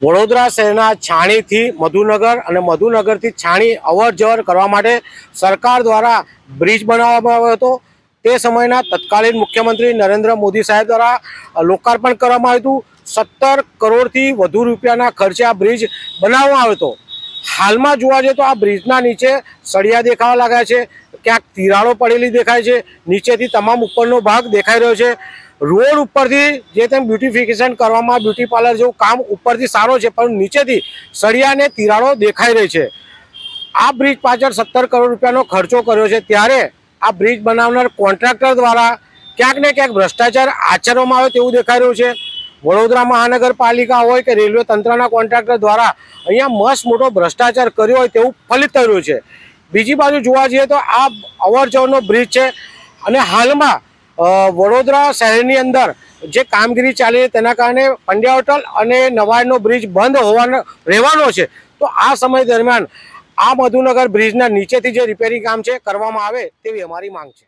વડોદરા શહેરના છાણીથી મધુનગર અને મધુનગરથી છાણી અવર જવર કરવા માટે સરકાર દ્વારા બ્રિજ બનાવવામાં આવ્યો હતો। તે સમયના તત્કાલીન મુખ્યમંત્રી નરેન્દ્ર મોદી સાહેબ દ્વારા લોકાર્પણ કરવામાં આવ્યું હતું। 17 કરોડથી વધુ રૂપિયાના ખર્ચે આ બ્રિજ બનાવવામાં આવ્યો હતો। હાલમાં જોવા જઈએ તો આ બ્રિજના નીચે સળિયા દેખાવા લાગ્યા છે, ક્યાંક તિરાડો પડેલી દેખાય છે, નીચેથી તમામ ઉપરનો ભાગ દેખાઈ રહ્યો છે। રોડ ઉપરથી જે તેમ બ્યુટિફિકેશન કરવામાં બ્યુટી પાર્લર જેવું કામ ઉપરથી સારો છે, પણ નીચેથી સળિયા અને તિરાડો દેખાઈ રહી છે। આ બ્રિજ પાછળ 17 કરોડ રૂપિયાનો ખર્ચો કર્યો છે, ત્યારે આ બ્રિજ બનાવનાર કોન્ટ્રાક્ટર દ્વારા ક્યાંક ને ક્યાંક ભ્રષ્ટાચાર આચરવામાં આવે તેવું દેખાઈ રહ્યું છે। વડોદરા મહાનગરપાલિકા હોય કે રેલવે તંત્રના કોન્ટ્રાક્ટર દ્વારા અહીંયા મસ્ત મોટો ભ્રષ્ટાચાર કર્યો હોય તેવું ફલિત થઈ રહ્યું છે। બીજી બાજુ જોવા જઈએ તો આ અવર જવરનો બ્રિજ છે અને હાલમાં વડોદરા શહેરની અંદર જે કામગીરી ચાલી રહી તેના કારણે પંડ્યા હોટલ અને નવાઈનો બ્રિજ બંધ રહેવાનો છે। તો આ સમય દરમિયાન આ મધુનગર બ્રિજના નીચેથી જે રિપેરિંગ કામ છે કરવામાં આવે તેવી અમારી માંગ છે।